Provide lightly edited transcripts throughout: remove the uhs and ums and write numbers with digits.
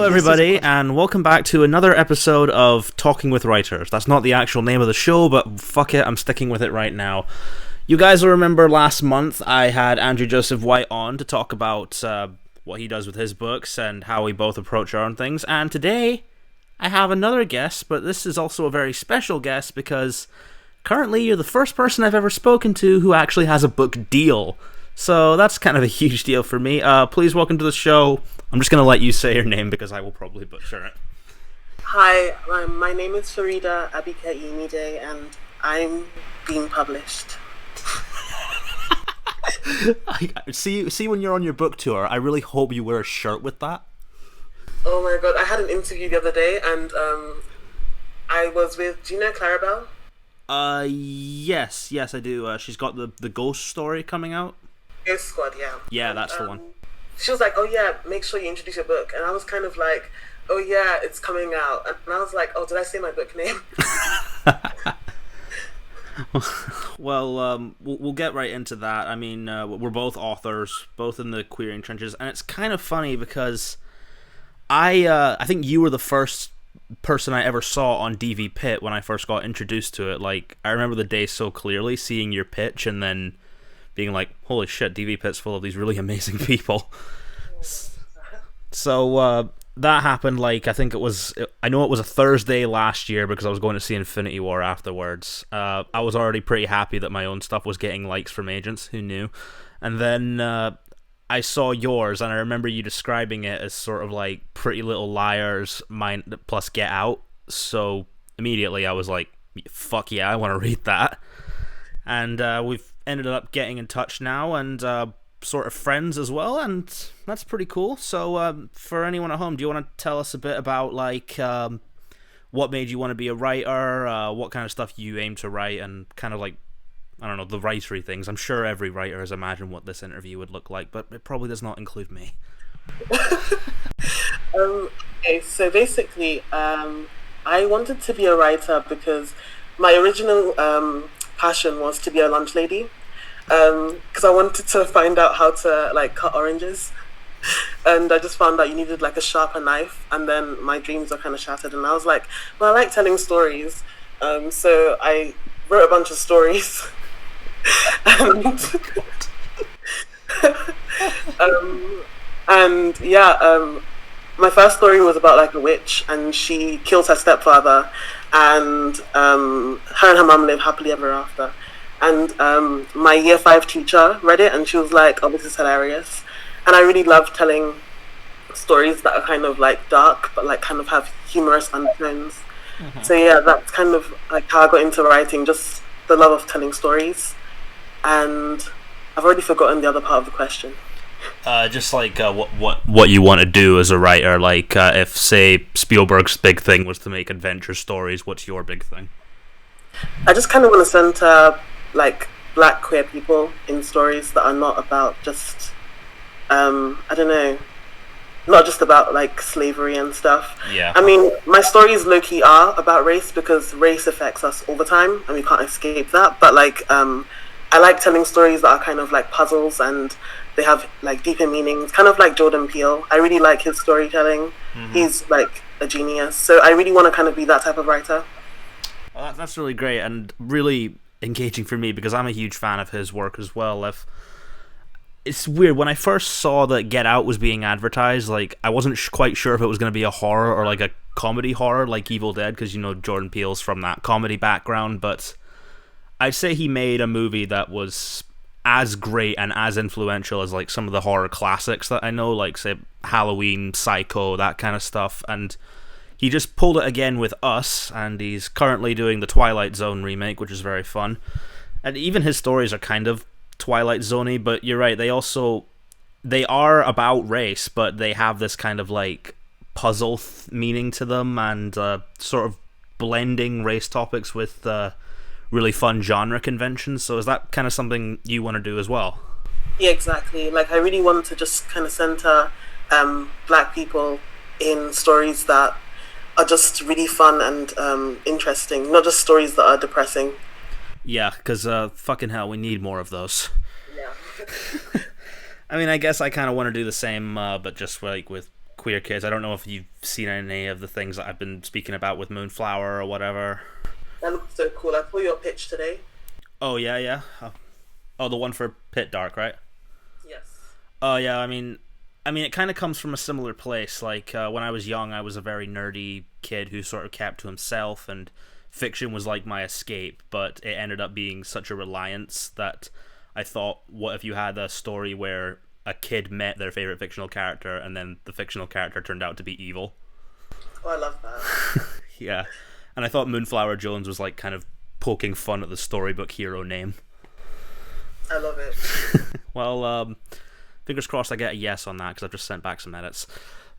everybody, and welcome back to another episode of Talking with Writers. That's not the actual name of the show, but fuck it, I'm sticking with it right now. You guys will remember last month I had Andrew Joseph White on to talk about what he does with his books and how we both approach our own things, and today I have another guest, but this is also a very special guest because currently you're the first person I've ever spoken to who actually has a book deal. So that's kind of a huge deal for me. Please welcome to the show. I'm just going to let you say your name because I will probably butcher it. Hi, my name is Faridah Àbíké-Íyímídé and I'm being published. See when you're on your book tour, I really hope you wear a shirt with that. Oh my god, I had an interview the other day and I was with, do you know Clarabelle? Yes I do. She's got the Ghost story coming out. Ghost Squad, yeah. Yeah, that's the one. She was like, oh yeah, make sure you introduce your book. And I was kind of like, oh yeah, it's coming out. And I was like, oh, did I say my book name? Well, we'll get right into that. I mean, we're both authors, both in the queering trenches. And it's kind of funny because I think you were the first person I ever saw on DV Pit when I first got introduced to it. Like, I remember the day so clearly, seeing your pitch and then being like, holy shit, DV Pit's full of these really amazing people. So that happened, like, I know it was a Thursday last year because I was going to see Infinity War afterwards. I was already pretty happy that my own stuff was getting likes from agents, who knew. And then I saw yours, and I remember you describing it as sort of like Pretty Little Liars plus Get Out. So immediately I was like, fuck yeah, I want to read that. And we've ended up getting in touch now and sort of friends as well, and that's pretty cool. So for anyone at home, do you want to tell us a bit about like what made you want to be a writer, what kind of stuff you aim to write, and kind of like, I don't know, the writery things? I'm sure every writer has imagined what this interview would look like, but it probably does not include me. Okay, so basically I wanted to be a writer because my original passion was to be a lunch lady, because I wanted to find out how to like cut oranges, and I just found out you needed like a sharper knife, and then my dreams were kind of shattered, and I was like, well, I like telling stories, so I wrote a bunch of stories. And my first story was about like a witch, and she kills her stepfather, and her and her mum live happily ever after. And my year 5 teacher read it, and she was like, oh, this is hilarious. And I really love telling stories that are kind of like dark but like kind of have humorous undertones. Mm-hmm. So yeah, that's kind of like how I got into writing, just the love of telling stories. And I've already forgotten the other part of the question. Just like what you want to do as a writer, like if say Spielberg's big thing was to make adventure stories, what's your big thing? I just kind of want to center like black queer people in stories that are not about just I don't know, not just about like slavery and stuff. Yeah. I mean, my stories low-key are about race because race affects us all the time and we can't escape that, but like I like telling stories that are kind of like puzzles and they have like deeper meanings, kind of like Jordan Peele. I really like his storytelling. Mm-hmm. He's like a genius, so I really want to kind of be that type of writer. Well, that's really great and really engaging for me because I'm a huge fan of his work as well. It's weird, when I first saw that Get Out was being advertised, like I wasn't quite sure if it was going to be a horror or like a comedy horror like Evil Dead, because you know Jordan Peele's from that comedy background, but I'd say he made a movie that was as great and as influential as like some of the horror classics that I know, like say Halloween, Psycho, that kind of stuff, and he just pulled it again with Us, and he's currently doing the Twilight Zone remake, which is very fun. And even his stories are kind of Twilight Zone-y, but you're right, they are about race, but they have this kind of like puzzle meaning to them, and sort of blending race topics with really fun genre conventions. So is that kind of something you want to do as well? Yeah, exactly. Like I really want to just kind of center black people in stories that are just really fun and interesting, not just stories that are depressing. Yeah, because fucking hell, we need more of those. Yeah. I mean, I guess I kind of want to do the same, but just like with queer kids. I don't know if you've seen any of the things that I've been speaking about with Moonflower or whatever. That looks so cool. I saw your pitch today. Oh, yeah. Oh, the one for Pit Dark, right? Yes. Oh, yeah, I mean, it kind of comes from a similar place. Like, when I was young, I was a very nerdy kid who sort of kept to himself, and fiction was like my escape, but it ended up being such a reliance that I thought, what if you had a story where a kid met their favorite fictional character, and then the fictional character turned out to be evil? Oh, I love that. Yeah. And I thought Moonflower Jones was like kind of poking fun at the storybook hero name. I love it. Well, fingers crossed I get a yes on that, because I've just sent back some edits.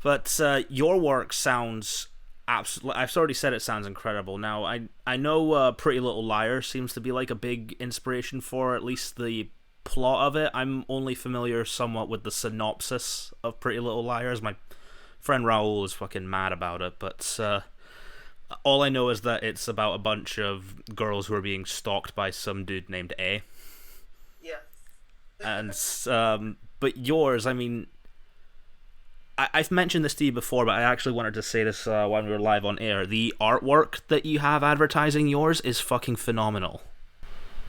But your work sounds absolutely... I've already said it sounds incredible. Now, I know Pretty Little Liars seems to be like a big inspiration for at least the plot of it. I'm only familiar somewhat with the synopsis of Pretty Little Liars. My friend Raoul is fucking mad about it, but... all I know is that it's about a bunch of girls who are being stalked by some dude named A. Yeah. And, but yours, I mean, I've mentioned this to you before, but I actually wanted to say this when we were live on air. The artwork that you have advertising yours is fucking phenomenal.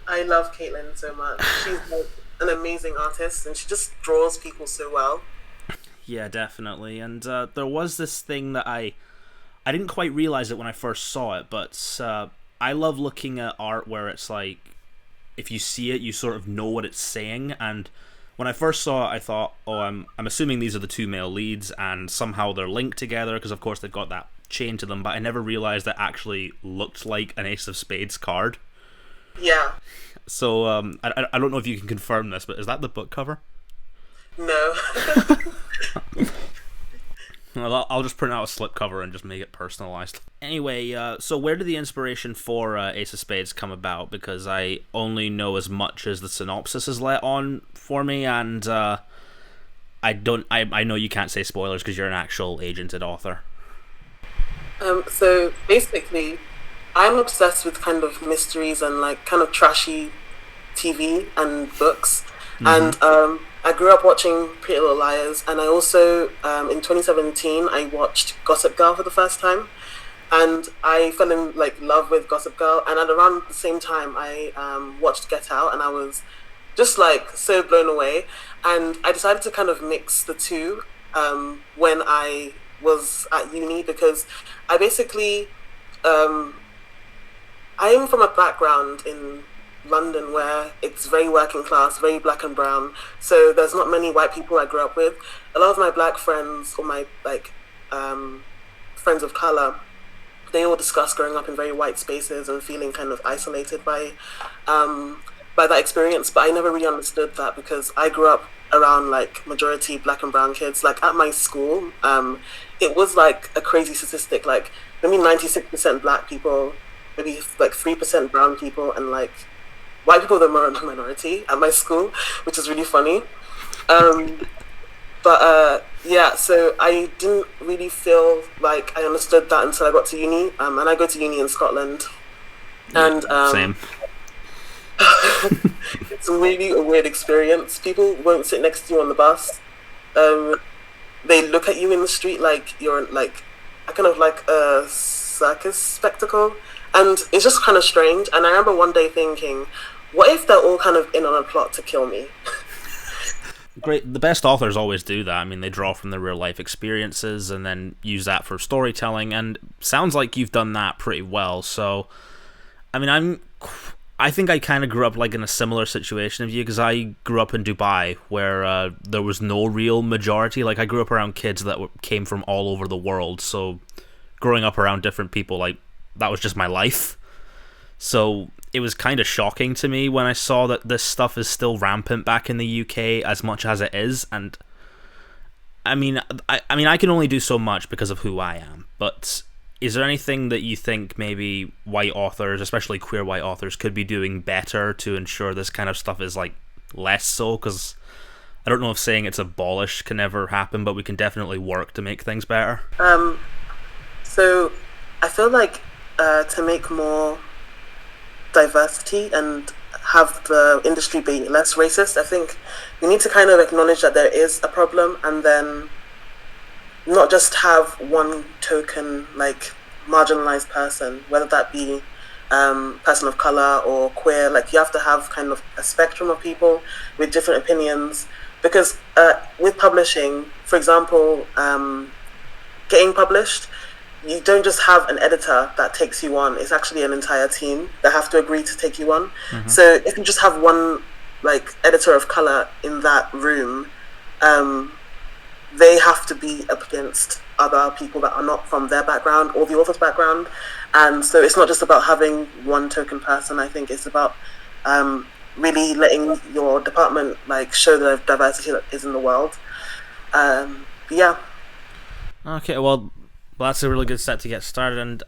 I love Caitlin so much. She's like an amazing artist, and she just draws people so well. Yeah, definitely. And there was this thing that I didn't quite realize it when I first saw it, but I love looking at art where it's like, if you see it, you sort of know what it's saying. And when I first saw it, I thought, oh, I'm assuming these are the two male leads, and somehow they're linked together, because of course they've got that chain to them, but I never realized it actually looked like an Ace of Spades card. Yeah. So, I don't know if you can confirm this, but is that the book cover? No. Well, I'll just print out a slipcover and just make it personalized. Anyway, so where did the inspiration for Ace of Spades come about? Because I only know as much as the synopsis is let on for me, and I know you can't say spoilers because you're an actual agented author. So basically, I'm obsessed with kind of mysteries and like kind of trashy TV and books, and I grew up watching Pretty Little Liars, and I also, in 2017, I watched Gossip Girl for the first time, and I fell in love with Gossip Girl, and at around the same time, I watched Get Out, and I was just so blown away, and I decided to kind of mix the two when I was at uni, because I basically, I am from a background in London where it's very working class, very black and brown, so there's not many white people I grew up with. A lot of my black friends, or my friends of color, they all discuss growing up in very white spaces and feeling kind of isolated by that experience, but I never really understood that, because I grew up around majority black and brown kids. At my school, it was a crazy statistic, maybe 96% black people, maybe 3% brown people, and white people, the minority at my school, which is really funny. Yeah, so I didn't really feel like I understood that until I got to uni, and I go to uni in Scotland. And same. It's really a weird experience. People won't sit next to you on the bus. They look at you in the street like you're a circus spectacle. And it's just kind of strange. And I remember one day thinking, what if they're all kind of in on a plot to kill me? Great. The best authors always do that. I mean, they draw from their real life experiences and then use that for storytelling. And sounds like you've done that pretty well. So, I mean, I think I kind of grew up in a similar situation of you, because I grew up in Dubai, where there was no real majority. I grew up around kids that came from all over the world. So, growing up around different people, that was just my life. So it was kind of shocking to me when I saw that this stuff is still rampant back in the UK as much as it is. And I mean I can only do so much because of who I am, but is there anything that you think maybe white authors, especially queer white authors, could be doing better to ensure this kind of stuff is less so? Because I don't know if saying it's abolished can ever happen, but we can definitely work to make things better. So I feel to make more diversity and have the industry be less racist, I think we need to kind of acknowledge that there is a problem, and then not just have one token like marginalized person, whether that be person of color or queer. Like you have to have kind of a spectrum of people with different opinions, because with publishing, for example, getting published, you don't just have an editor that takes you on. It's actually an entire team that have to agree to take you on. So if you just have one like editor of color in that room, they have to be up against other people that are not from their background or the author's background. And so it's not just about having one token person. I think it's about really letting your department like show the diversity that is in the world. Yeah. Okay, well, that's a really good set to get started, and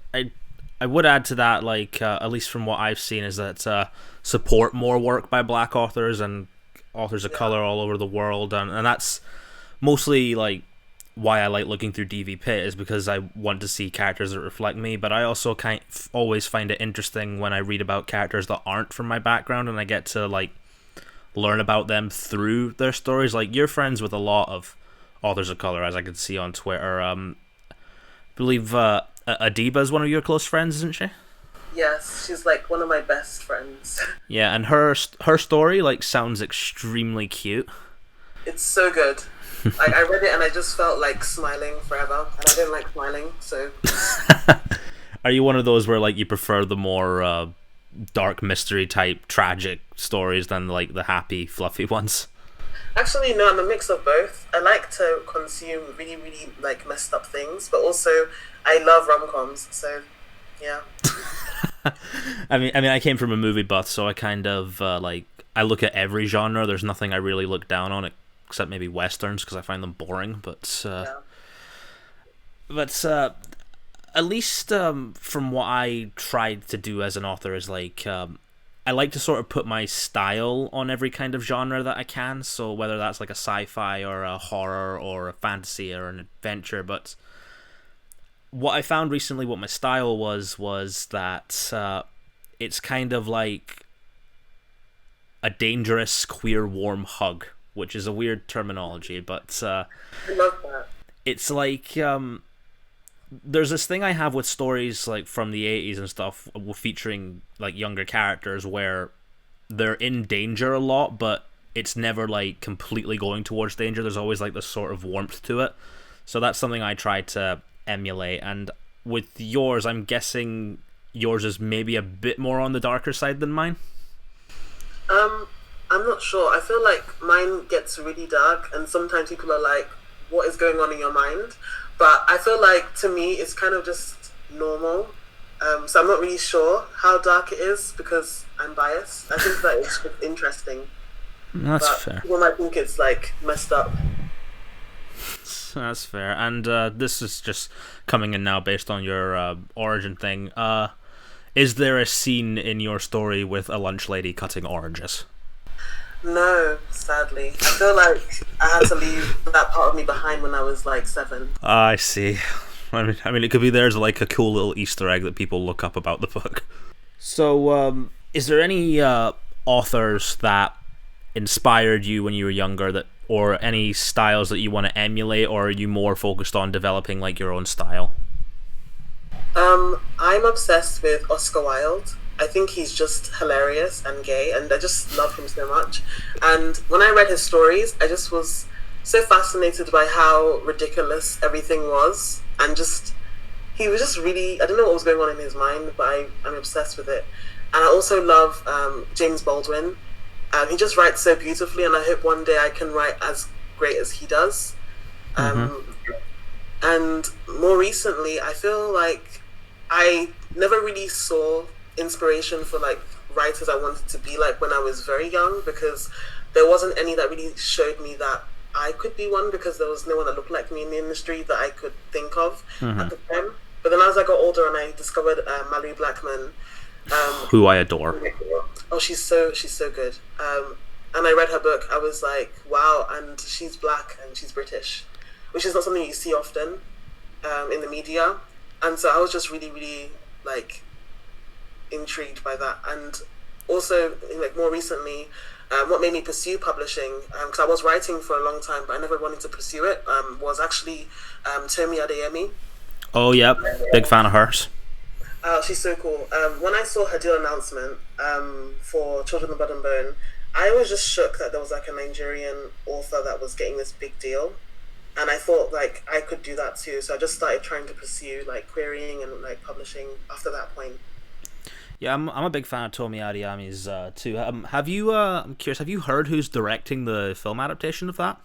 I would add to that, like, at least from what I've seen, is that support more work by Black authors and authors of color all over the world, and that's mostly like why I like looking through DV Pit, is because I want to see characters that reflect me, but I also always find it interesting when I read about characters that aren't from my background, and I get to like learn about them through their stories. Like, you're friends with a lot of authors of color, as I could see on Twitter. I believe Adiba is one of your close friends, isn't she? Yes, she's like one of my best friends. Yeah, and her story like sounds extremely cute. It's so good. Like, I read it and I just felt like smiling forever, and I didn't like smiling, so. Are you one of those where like you prefer the more dark mystery type tragic stories than like the happy fluffy ones? Actually, no, I'm a mix of both. I like to consume really, really like messed up things, but also I love rom-coms, so yeah. I mean, I came from a movie buff, so I kind of like I look at every genre. There's nothing I really look down on, except maybe westerns, because I find them boring. But at least from what I tried to do as an author is like I like to sort of put my style on every kind of genre that I can. So whether that's like a sci-fi or a horror or a fantasy or an adventure, but what I found recently, what my style was that it's kind of like a dangerous queer warm hug, which is a weird terminology, but I love that. It's like there's this thing I have with stories like from the 80s and stuff featuring like younger characters where they're in danger a lot, but it's never like completely going towards danger. There's always like this sort of warmth to it. So that's something I try to emulate. And with yours, I'm guessing yours is maybe a bit more on the darker side than mine. I'm not sure. I feel like mine gets really dark, and sometimes people are like, what is going on in your mind? But I feel like, to me, it's kind of just normal. So I'm not really sure how dark it is because I'm biased. I think that it's just interesting. That's fair. People might think it's like messed up. That's fair. And this is just coming in now based on your origin thing. Is there a scene in your story with a lunch lady cutting oranges? No, sadly. I feel like I had to leave that part of me behind when I was like 7. I see. I mean, it could be there's like a cool little Easter egg that people look up about the book. So, is there any authors that inspired you when you were younger, or any styles that you want to emulate, or are you more focused on developing like your own style? I'm obsessed with Oscar Wilde. I think he's just hilarious and gay, and I just love him so much. And when I read his stories, I just was so fascinated by how ridiculous everything was, and he was just really, I don't know what was going on in his mind, but I'm obsessed with it. And I also love James Baldwin. He just writes so beautifully, and I hope one day I can write as great as he does. And more recently, I feel like I never really saw inspiration for like writers I wanted to be like when I was very young, because there wasn't any that really showed me that I could be one, because there was no one that looked like me in the industry that I could think of at the time. But then as I got older and I discovered Mallory Blackman, who I adore. Oh, she's so good. And I read her book. I was like, wow, and she's black and she's British, which is not something you see often in the media. And so I was just really, really like intrigued by that. And also, like more recently, what made me pursue publishing, because I was writing for a long time, but I never wanted to pursue it, was actually Tomi Adeyemi. Oh, yep. Big fan of hers. She's so cool. When I saw her deal announcement for Children of Blood and Bone, I was just shook that there was like a Nigerian author that was getting this big deal. And I thought like I could do that too. So I just started trying to pursue like querying and like publishing after that point. Yeah, I'm a big fan of Tomi Adeyemi's too. I'm curious, have you heard who's directing the film adaptation of that?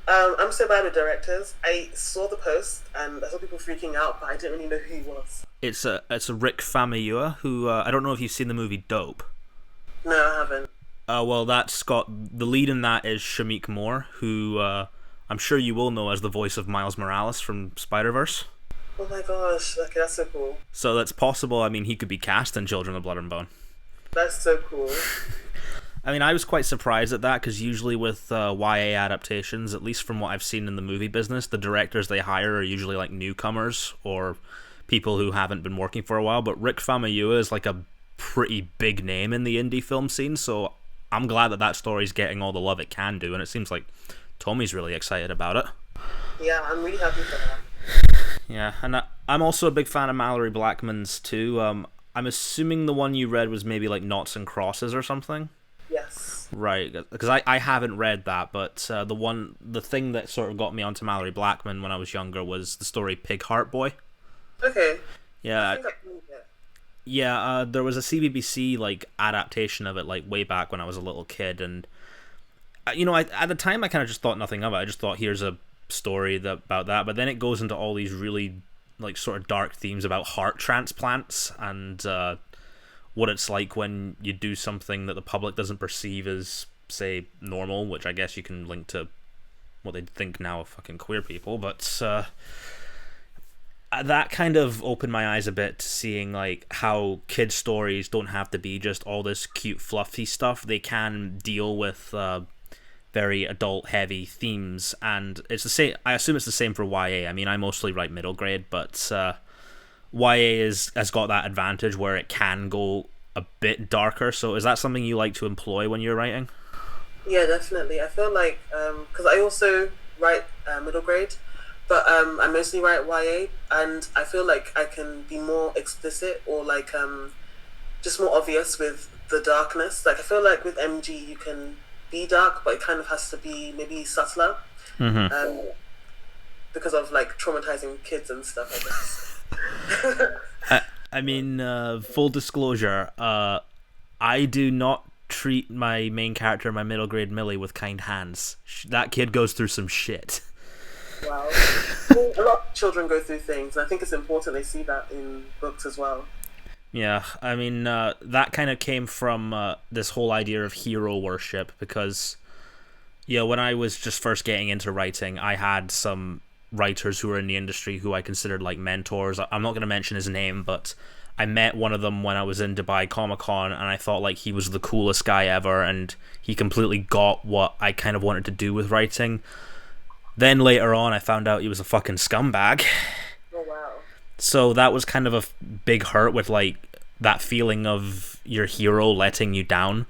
I'm so bad with directors. I saw the post and I saw people freaking out, but I didn't really know who he was. It's a Rick Famuyiwa, who I don't know if you've seen the movie Dope. No, I haven't. Well, that's got the lead in that is Shameik Moore, who I'm sure you will know as the voice of Miles Morales from Spider-Verse. Oh my gosh, okay, that's so cool. So that's possible. I mean, he could be cast in Children of Blood and Bone. That's so cool. I mean, I was quite surprised at that, because usually with YA adaptations, at least from what I've seen in the movie business, the directors they hire are usually like newcomers or people who haven't been working for a while, but Rick Famuyiwa is like a pretty big name in the indie film scene, so I'm glad that story's getting all the love it can do, and it seems like Tommy's really excited about it. Yeah, I'm really happy for that. Yeah, and I'm also a big fan of Mallory Blackman's too. I'm assuming the one you read was maybe like Noughts and Crosses or something? Yes. Right, because I haven't read that, but the thing that sort of got me onto Mallory Blackman when I was younger was the story Pig Heart Boy. Okay. Yeah. I think I've read it. Yeah, there was a CBBC like adaptation of it like way back when I was a little kid, and at the time I kind of just thought nothing of it. I just thought here's a story about that, but then it goes into all these really like sort of dark themes about heart transplants and what it's like when you do something that the public doesn't perceive as, say, normal, which I guess you can link to what they think now of fucking queer people, but that kind of opened my eyes a bit to seeing like how kids' stories don't have to be just all this cute fluffy stuff. They can deal with very adult heavy themes, and it's the same. I assume it's the same for YA. I mean, I mostly write middle grade, but YA has got that advantage where it can go a bit darker. So is that something you like to employ when you're writing? Yeah, definitely. I feel like because I also write middle grade, but I mostly write YA, and I feel like I can be more explicit or like just more obvious with the darkness. Like I feel like with MG you can be dark, but it kind of has to be maybe subtler, because of like traumatizing kids and stuff, I guess. I mean, full disclosure, I do not treat my main character, my middle grade Millie, with kind hands. That kid goes through some shit. Wow. A lot of children go through things, and I think it's important they see that in books as well. Yeah, I mean, that kind of came from this whole idea of hero worship, because, when I was just first getting into writing, I had some writers who were in the industry who I considered like mentors. I'm not going to mention his name, but I met one of them when I was in Dubai Comic-Con, and I thought like he was the coolest guy ever, and he completely got what I kind of wanted to do with writing. Then later on, I found out he was a fucking scumbag. Oh, wow. So that was kind of a big hurt with like that feeling of your hero letting you down.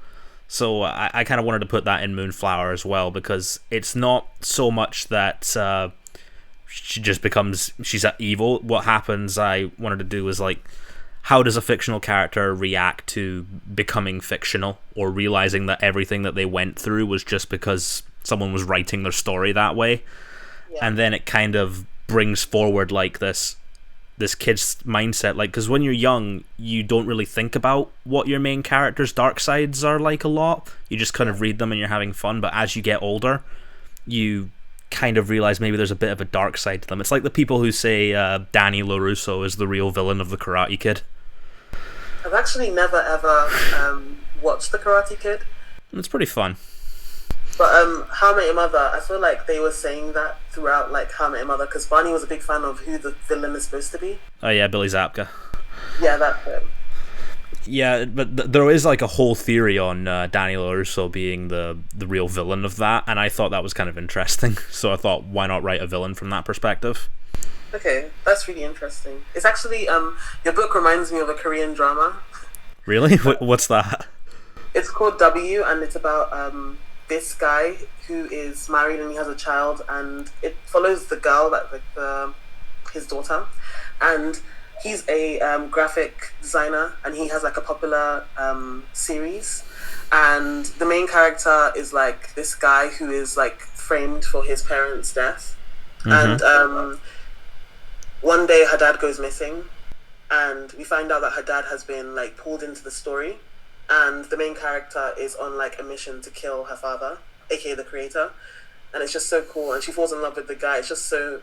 So I kind of wanted to put that in Moonflower as well, because it's not so much that she just becomes, she's evil. What happens, I wanted to do was like, how does a fictional character react to becoming fictional, or realizing that everything that they went through was just because someone was writing their story that way. Yeah. And then it kind of brings forward like this kid's mindset, like, because when you're young you don't really think about what your main character's dark sides are like a lot. You just kind of read them and you're having fun, but as you get older you kind of realize maybe there's a bit of a dark side to them. It's like the people who say Danny LaRusso is the real villain of the Karate Kid. I've actually never ever watched the Karate Kid. It's pretty fun. But How I Met Your Mother, I feel like they were saying that throughout, like How I Met Your Mother, because Barney was a big fan of who the villain is supposed to be. Oh yeah, Billy Zabka. Yeah, that's him. Yeah, but there is like a whole theory on Danny LaRusso being the real villain of that, and I thought that was kind of interesting. So I thought, why not write a villain from that perspective? Okay, that's really interesting. It's actually your book reminds me of a Korean drama. Really? What's that? It's called W, and it's about this guy who is married and he has a child, and it follows the girl that his daughter, and he's a graphic designer, and he has like a popular series, and the main character is like this guy who is like framed for his parents' death, and one day her dad goes missing, and we find out that her dad has been like pulled into the story, and the main character is on like a mission to kill her father, aka the creator, and it's just so cool, and she falls in love with the guy. It's just so...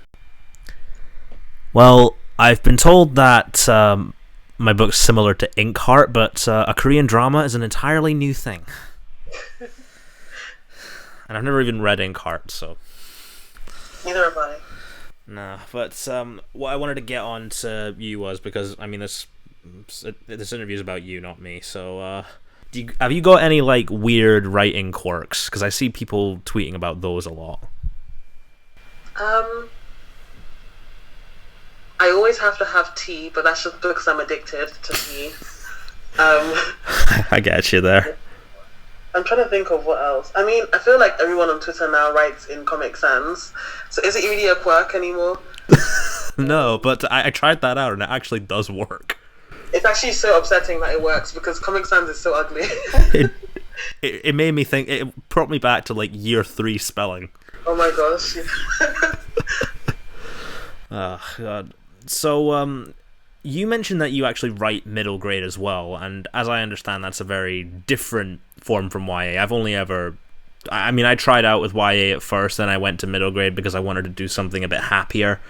Well, I've been told that my book's similar to Inkheart, but a Korean drama is an entirely new thing. And I've never even read Inkheart, so... Neither have I. No, but what I wanted to get on to you was, because, I mean, this interview is about you, not me, so have you got any, like, weird writing quirks? Because I see people tweeting about those a lot. I always have to have tea, but that's just because I'm addicted to tea. I get you there. I'm trying to think of what else. I mean, I feel like everyone on Twitter now writes in Comic Sans. So is it really a quirk anymore? No, but I tried that out and it actually does work. It's actually so upsetting that it works because Comic Sans is so ugly. It made me think, it brought me back to like year 3 spelling. Oh my gosh. Oh, God. So, you mentioned that you actually write middle grade as well, and as I understand, that's a very different form from YA. I've only ever... I mean, I tried out with YA at first, then I went to middle grade because I wanted to do something a bit happier.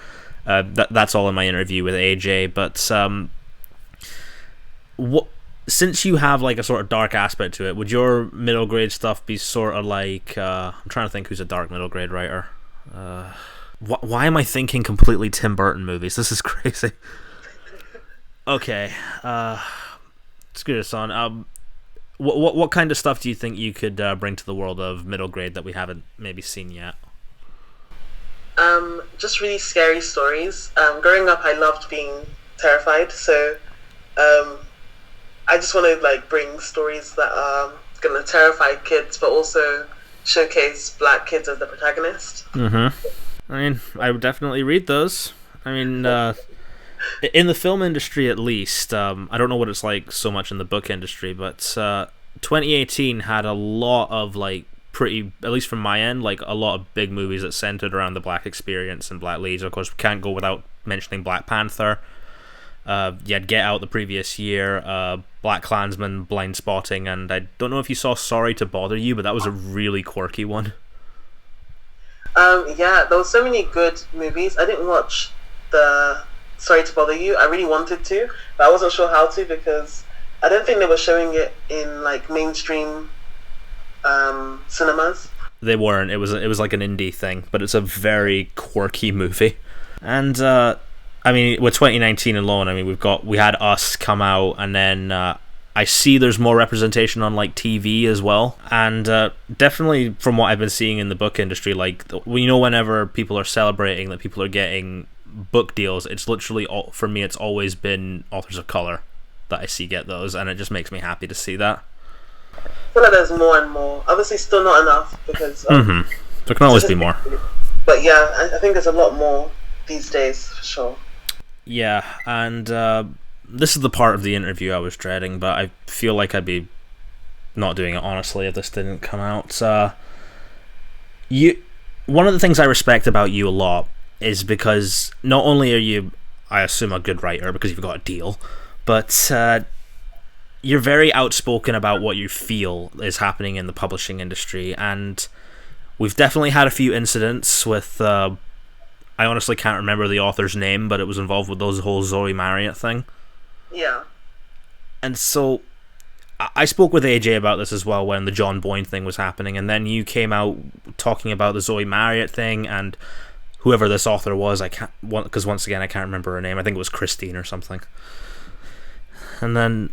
That's all in my interview with AJ, but since you have like a sort of dark aspect to it, would your middle grade stuff be sort of like... I'm trying to think who's a dark middle grade writer. Why am I thinking completely Tim Burton movies? This is crazy. Okay, let's get this on. What kind of stuff do you think you could bring to the world of middle grade that we haven't maybe seen yet? Just really scary stories. Growing up, I loved being terrified, so I just want to like bring stories that are gonna terrify kids, but also showcase black kids as the protagonist. I mean, I would definitely read those. I mean, in the film industry at least, I don't know what it's like so much in the book industry, but 2018 had a lot of like pretty, at least from my end, like a lot of big movies that centered around the black experience and black leads. Of course, we can't go without mentioning Black Panther. You had Get Out the previous year, Black Klansman, Blind Spotting, and I don't know if you saw Sorry to Bother You, but that was a really quirky one. Yeah, there were so many good movies. I didn't watch the Sorry to Bother You. I really wanted to, but I wasn't sure how to because I don't think they were showing it in like mainstream cinemas. They weren't. It was like an indie thing, but it's a very quirky movie. And I mean, with 2019 alone, I mean, we had Us come out, and then I see there's more representation on like TV as well, and definitely from what I've been seeing in the book industry, like whenever people are celebrating that people are getting book deals, it's literally for me it's always been authors of color that I see get those, and it just makes me happy to see that. I feel like there's more and more. Obviously, still not enough because there can always be more. But yeah, I think there's a lot more these days for sure. Yeah, and this is the part of the interview I was dreading, but I feel like I'd be not doing it honestly if this didn't come out. One of the things I respect about you a lot is because not only are you, I assume, a good writer because you've got a deal, but you're very outspoken about what you feel is happening in the publishing industry, and we've definitely had a few incidents with I honestly can't remember the author's name, but it was involved with those whole Zoe Marriott thing. Yeah. And so I spoke with AJ about this as well when the John Boyne thing was happening, and then you came out talking about the Zoe Marriott thing and whoever this author was. I can't, because once again I can't remember her name. I think it was Christine or something. And then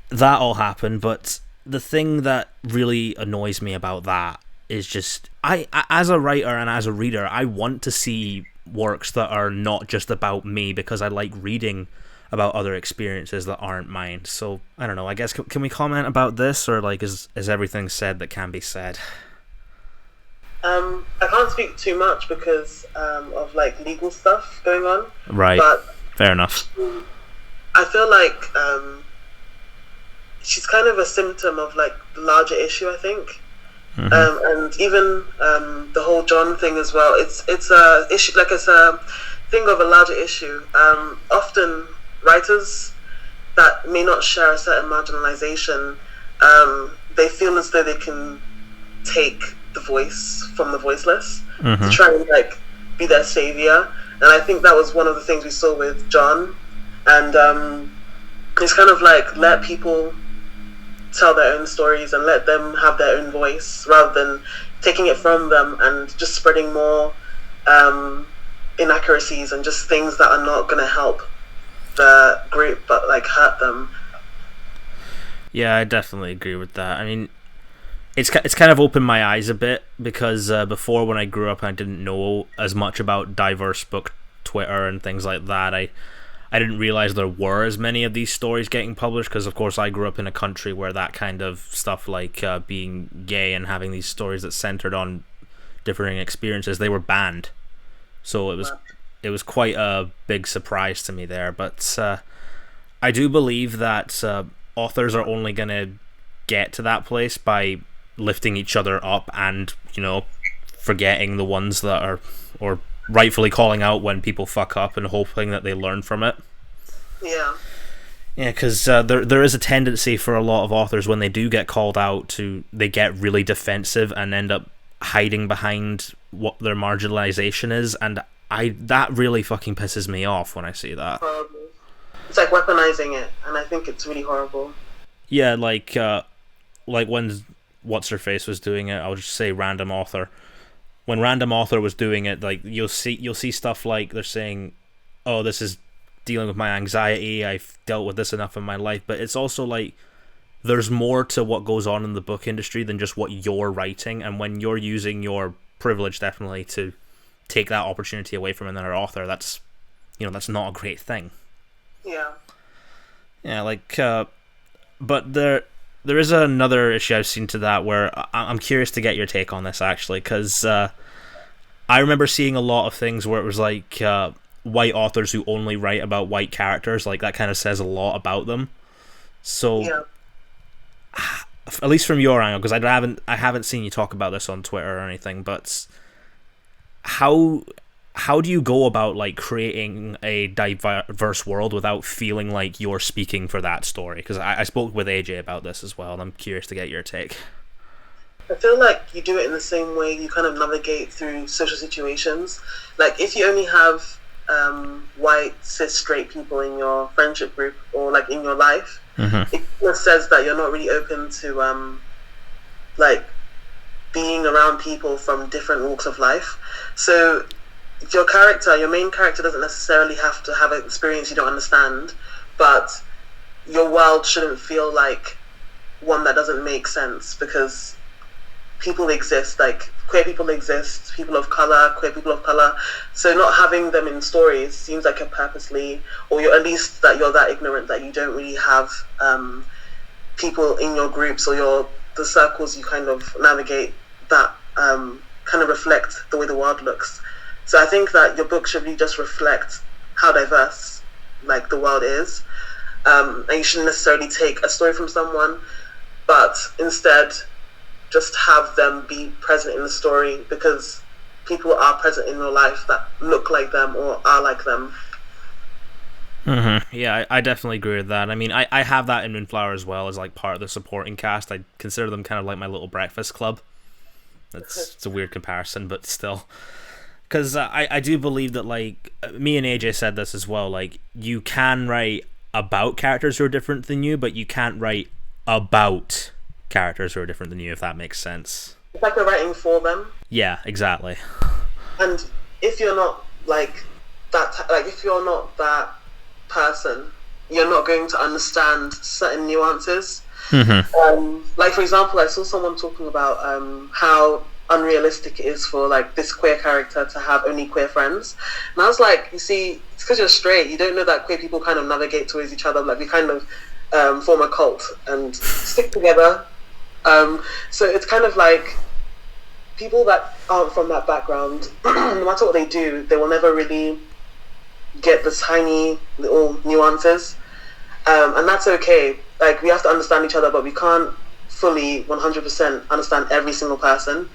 that all happened, but the thing that really annoys me about that is just I as a writer and as a reader, I want to see works that are not just about me, because I like reading about other experiences that aren't mine. So I don't know. I guess can we comment about this, or like is everything said that can be said? I can't speak too much because of like legal stuff going on. Right. But fair enough. I feel like she's kind of a symptom of like the larger issue, I think. And even the whole John thing as well. It's a issue, like it's a thing of a larger issue. Often writers that may not share a certain marginalization, they feel as though they can take the voice from the voiceless to try and like be their savior. And I think that was one of the things we saw with John. And it's kind of like let people tell their own stories and let them have their own voice rather than taking it from them and just spreading more inaccuracies and just things that are not going to help the group but like hurt them. Yeah, I definitely agree with that. I mean, it's kind of opened my eyes a bit because before, when I grew up, I didn't know as much about diverse book Twitter and things like that. I didn't realize there were as many of these stories getting published because, of course, I grew up in a country where that kind of stuff, like being gay and having these stories that centered on differing experiences, they were banned. So it was quite a big surprise to me there. But I do believe that authors are only going to get to that place by lifting each other up and, you know, forgetting the ones that are, or rightfully calling out when people fuck up and hoping that they learn from it. Yeah, because there is a tendency for a lot of authors when they do get called out they get really defensive and end up hiding behind what their marginalization is, and that really fucking pisses me off when I see that. It's like weaponizing it, and I think it's really horrible. Yeah, like when What's Her Face was doing it, I'll just say Random Author. When Random Author was doing it, like you'll see stuff like they're saying, "Oh, this is dealing with my anxiety. I've dealt with this enough in my life." But it's also like there's more to what goes on in the book industry than just what you're writing. And when you're using your privilege, definitely, to take that opportunity away from another author, that's not a great thing. Yeah. Yeah, like, but there is another issue I've seen to that where I'm curious to get your take on this, actually, because I remember seeing a lot of things where it was like white authors who only write about white characters, like that kind of says a lot about them. So, yeah. At least from your angle, because I haven't seen you talk about this on Twitter or anything, but how do you go about like creating a diverse world without feeling like you're speaking for that story? Because I spoke with AJ about this as well, and I'm curious to get your take. I feel like you do it in the same way you kind of navigate through social situations. Like if you only have white, cis, straight people in your friendship group or like in your life, it kind of says that you're not really open to like being around people from different walks of life. So your main character doesn't necessarily have to have an experience you don't understand, but your world shouldn't feel like one that doesn't make sense, because people exist, like queer people exist, people of color, queer people of color. So not having them in stories seems like you're purposely, or you're at least that you're that ignorant that you don't really have people in your groups or the circles you kind of navigate that kind of reflect the way the world looks. So I think that your book should really just reflect how diverse like the world is, and you shouldn't necessarily take a story from someone, but instead just have them be present in the story, because people are present in your life that look like them or are like them. Yeah, I definitely agree with that. I mean, I have that in Moonflower as well as like part of the supporting cast. I consider them kind of like my little breakfast club. It's a weird comparison, but still. Because I do believe that, like, me and AJ said this as well, like, you can write about characters who are different than you, but you can't write about characters who are different than you, if that makes sense. It's like you're writing for them. Yeah, exactly. And if you're not, like, if you're not that person, you're not going to understand certain nuances. Like, for example, I saw someone talking about how unrealistic it is for like this queer character to have only queer friends. And I was like, you see, it's because you're straight. You don't know that queer people kind of navigate towards each other. Like we kind of form a cult and stick together. So it's kind of like people that aren't from that background, no matter what they do, they will never really get the tiny little nuances. And that's okay. Like we have to understand each other, but we can't fully 100% understand every single person.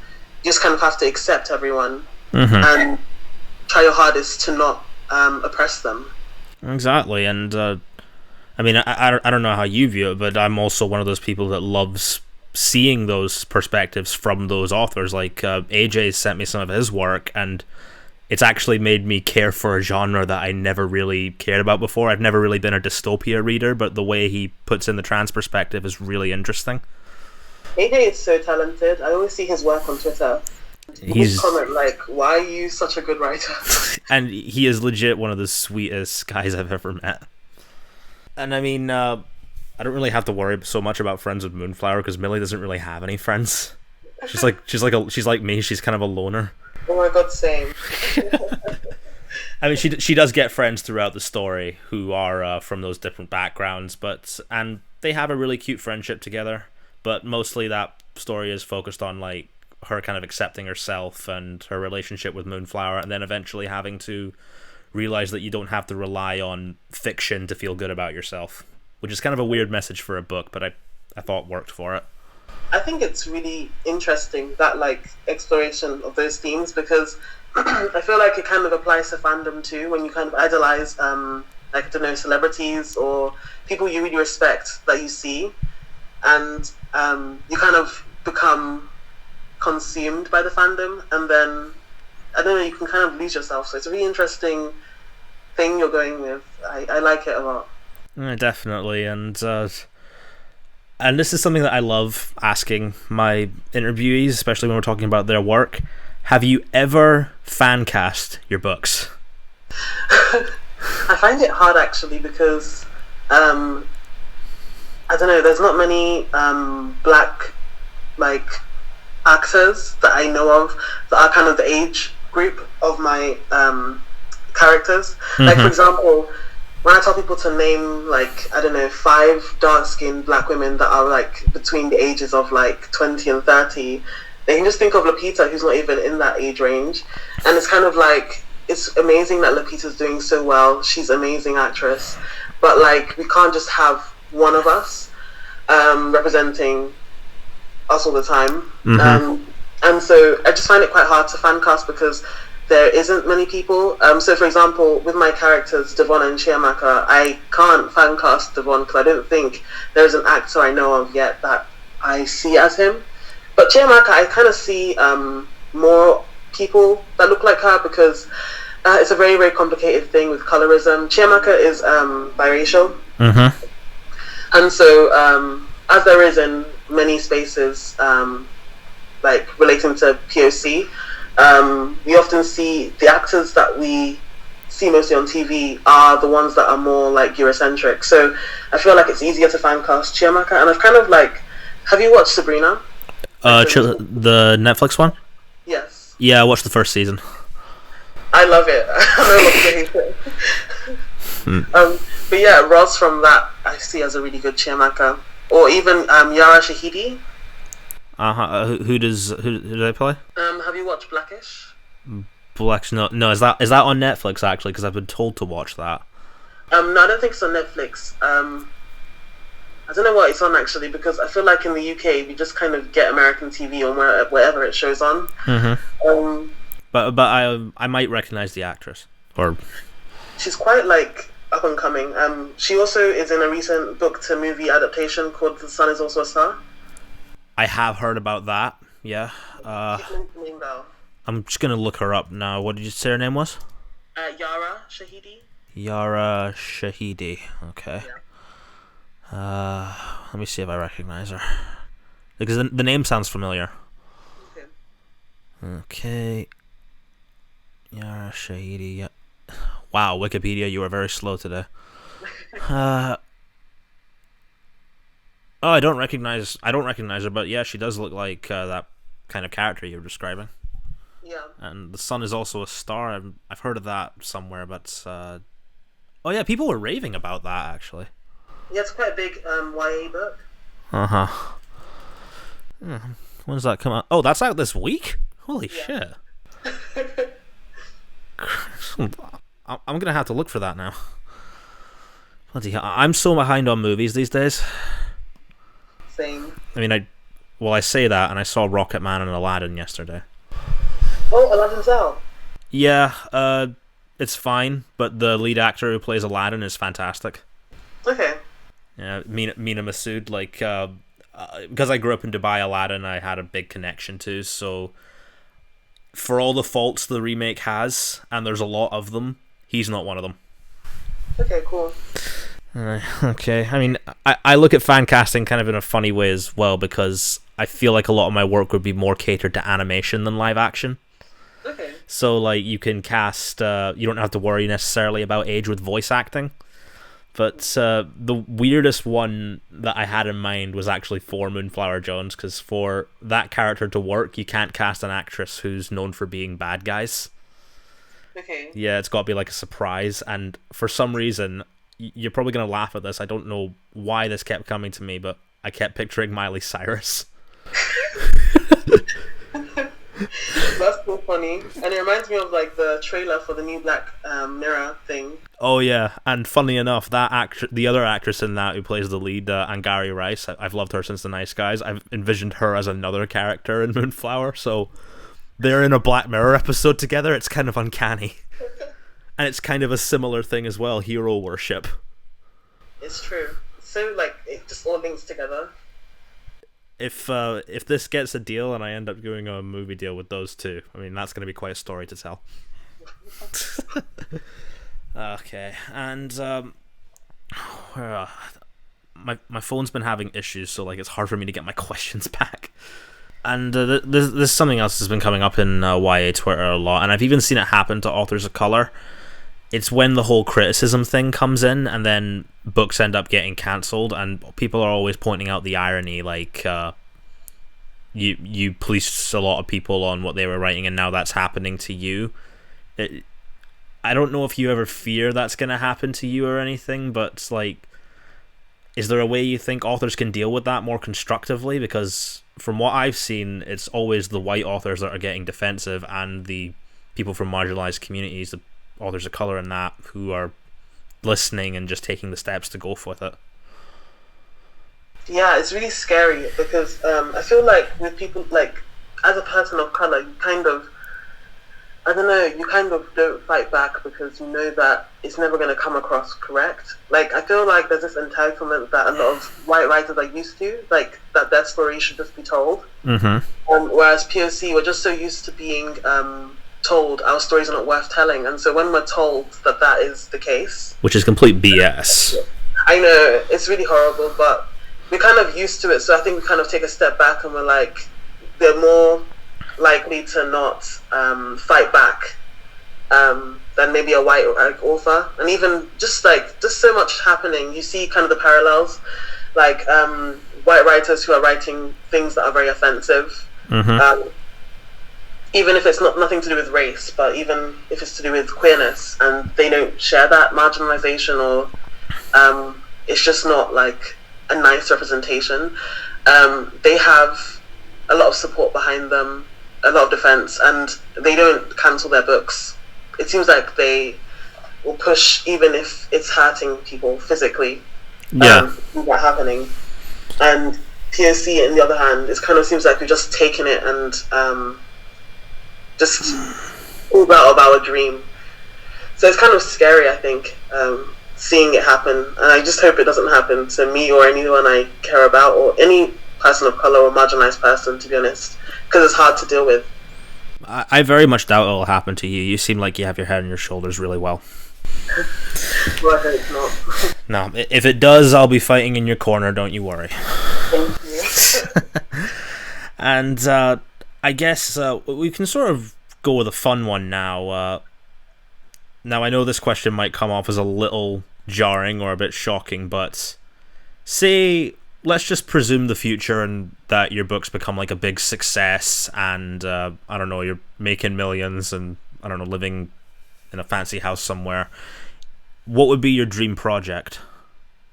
You just kind of have to accept everyone and try your hardest to not oppress them. Exactly, and I mean, I don't know how you view it, but I'm also one of those people that loves seeing those perspectives from those authors. Like AJ sent me some of his work, and it's actually made me care for a genre that I never really cared about before. I've never really been a dystopia reader, but the way he puts in the trans perspective is really interesting. AJ is so talented. I always see his work on Twitter. He's comment like, "Why are you such a good writer?" And he is legit one of the sweetest guys I've ever met. And I mean, I don't really have to worry so much about friends with Moonflower because Millie doesn't really have any friends. She's like me. She's kind of a loner. Oh my god, same. I mean, she does get friends throughout the story who are from those different backgrounds, and they have a really cute friendship together. But mostly that story is focused on like her kind of accepting herself and her relationship with Moonflower, and then eventually having to realize that you don't have to rely on fiction to feel good about yourself, which is kind of a weird message for a book, but I thought worked for it. I think it's really interesting, that like exploration of those themes, because I feel like it kind of applies to fandom too, when you kind of idolize like, I don't know, celebrities or people you really respect that you see, and you kind of become consumed by the fandom, and then I don't know, you can kind of lose yourself. So it's a really interesting thing you're going with. I like it a lot. Definitely, and this is something that I love asking my interviewees, especially when we're talking about their work. Have you ever fan cast your books? I find it hard actually because I don't know, there's not many black like actors that I know of that are kind of the age group of my characters. Like for example, when I tell people to name like, I don't know, 5 dark-skinned black women that are like between the ages of like 20 and 30, they can just think of Lupita, who's not even in that age range. And it's kind of like, it's amazing that Lupita's doing so well. She's an amazing actress, but like we can't just have one of us representing us all the time. And so I just find it quite hard to fan cast because there isn't many people. So for example, with my characters Devon and Chiamaka, I can't fan cast Devon because I don't think there's an actor I know of yet that I see as him. But Chiamaka, I kind of see more people that look like her because it's a very, very complicated thing with colorism. Chiamaka is biracial. And so as there is in many spaces like relating to POC, we often see the actors that we see mostly on TV are the ones that are more like Eurocentric. So I feel like it's easier to fan cast Chiamaka. And I've kind of like, have you watched Sabrina? The Netflix one? Yes. Yeah, I watched the first season. I love it. I know what to hate it. But yeah, Ross from that I see as a really good Chiamaka. Or even Yara Shahidi. Who do they play? Have you watched Blackish? No. Is that on Netflix actually? Because I've been told to watch that. No, I don't think it's on Netflix. I don't know what it's on actually, because I feel like in the UK we just kind of get American TV on wherever it shows on. But I might recognize the actress. Or she's quite like up and coming. She also is in a recent book to movie adaptation called The Sun Is Also a Star. I have heard about that. Yeah. I'm just gonna look her up now. What did you say her name was? Yara Shahidi. Yara Shahidi. Okay. Yeah. Let me see if I recognize her. Because the name sounds familiar. Okay. Yara Shahidi. Yeah. Wow, Wikipedia, you are very slow today. Oh, I don't recognize her, but yeah, she does look like that kind of character you're describing. Yeah. And the sun is also a star. I've heard of that somewhere, but oh yeah, people were raving about that actually. Yeah, it's quite a big YA book. Uh-huh. When does that come out? Oh, that's out this week? Holy shit. I'm gonna have to look for that now. Bloody hell. I'm so behind on movies these days. Same. I mean, I say that, and I saw Rocket Man and Aladdin yesterday. Oh, Aladdin's out. Yeah, it's fine, but the lead actor who plays Aladdin is fantastic. Okay. Yeah, Mina Masood, like, because I grew up in Dubai, Aladdin I had a big connection to, so for all the faults the remake has, and there's a lot of them, he's not one of them. Okay, cool. Okay, I mean, I look at fan casting kind of in a funny way as well, because I feel like a lot of my work would be more catered to animation than live action. Okay. So, like, you can cast, you don't have to worry necessarily about age with voice acting. But the weirdest one that I had in mind was actually for Moonflower Jones, because for that character to work, you can't cast an actress who's known for being bad guys. Okay. Yeah, it's got to be like a surprise, and for some reason, you're probably going to laugh at this, I don't know why this kept coming to me, but I kept picturing Miley Cyrus. That's so funny. And it reminds me of like the trailer for the new Black Mirror thing. Oh yeah, and funnily enough, the other actress in that who plays the lead, Angari Rice, I've loved her since The Nice Guys. I've envisioned her as another character in Moonflower, so they're in a Black Mirror episode together. It's kind of uncanny. And it's kind of a similar thing as well, hero worship. It's true. So like it just all links together. If this gets a deal and I end up doing a movie deal with those two, I mean, that's going to be quite a story to tell. Okay, and my phone's been having issues, so like it's hard for me to get my questions back. And there's something else that's been coming up in YA Twitter a lot, and I've even seen it happen to authors of color. It's when the whole criticism thing comes in, and then books end up getting cancelled, and people are always pointing out the irony, like, you policed a lot of people on what they were writing, and now that's happening to you. I don't know if you ever fear that's going to happen to you or anything, but, like, is there a way you think authors can deal with that more constructively? Because from what I've seen, it's always the white authors that are getting defensive, and the people from marginalized communities, the authors of color in that, who are listening and just taking the steps to go with it. Yeah, it's really scary because I feel like with people, like, as a person of color, you kind of, I don't know, you kind of don't fight back because you know that it's never going to come across correct. Like, I feel like there's this entitlement that a lot of white writers are used to, like, that their story should just be told. Mm-hmm. Whereas POC, we're just so used to being told our stories are not worth telling, and so when we're told that that is the case, which is complete BS. I know, it's really horrible, but we're kind of used to it, so I think we kind of take a step back and we're like, they're more likely to not fight back than maybe a white author. And even just so much happening, you see kind of the parallels, like white writers who are writing things that are very offensive. Mm-hmm. Even if it's nothing to do with race, but even if it's to do with queerness, and they don't share that marginalization, or it's just not like a nice representation, they have a lot of support behind them, a lot of defense, and they don't cancel their books. It seems like they will push even if it's hurting people physically. Yeah. That happening. And POC, on the other hand, it kind of seems like we've just taken it and just pulled out of our dream. So it's kind of scary, I think, seeing it happen. And I just hope it doesn't happen to me or anyone I care about, or any person of color or marginalized person, to be honest, because it's hard to deal with. I very much doubt it'll happen to you. You seem like you have your head on your shoulders really well. Well, I hope not. No, if it does, I'll be fighting in your corner, don't you worry. Thank you. And I guess we can sort of go with a fun one now. Now, I know this question might come off as a little jarring or a bit shocking, but say let's just presume the future and that your books become like a big success, and I don't know, you're making millions, and I don't know, living in a fancy house somewhere. What would be your dream project?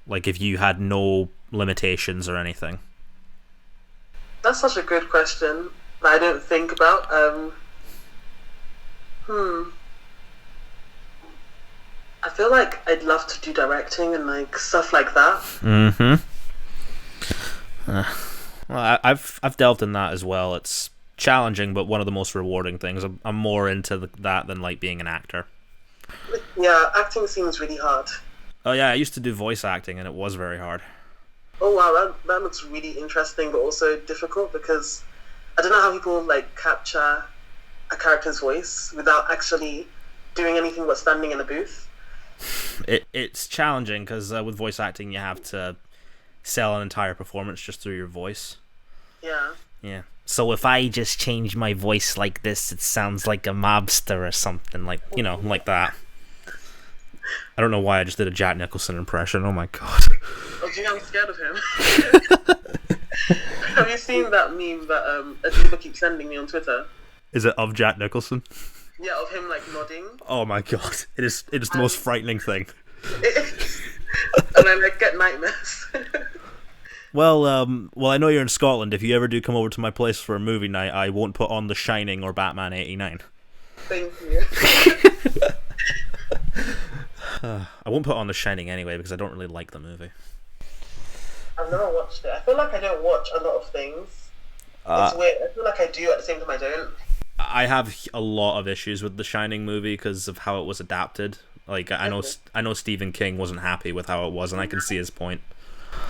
Like, if you had no limitations or anything. That's such a good question that I don't think about. I feel like I'd love to do directing and like stuff like that. Well, I've delved in that as well. It's challenging, but one of the most rewarding things. I'm more into that than like being an actor. Yeah, acting seems really hard. Oh yeah, I used to do voice acting, and it was very hard. Oh wow, that looks really interesting, but also difficult because I don't know how people like capture a character's voice without actually doing anything but standing in a booth. It's challenging because with voice acting, you have to sell an entire performance just through your voice. Yeah. Yeah. So if I just change my voice like this, it sounds like a mobster or something, like, you know, like that. I don't know why I just did a Jack Nicholson impression. Oh my god. Oh, do you know I'm scared of him? Have you seen that meme that people keep sending me on Twitter? Is it of Jack Nicholson? Yeah, of him like nodding. Oh my god. It is the most frightening thing. And I like get nightmares. Well, I know you're in Scotland. If you ever do come over to my place for a movie night, I won't put on The Shining or Batman 89. Thank you. I won't put on The Shining anyway because I don't really like the movie. I've never watched it. I feel like I don't watch a lot of things. It's weird. I feel like I do at the same time I don't. I have a lot of issues with The Shining movie because of how it was adapted. Like, I know Stephen King wasn't happy with how it was, and I can see his point.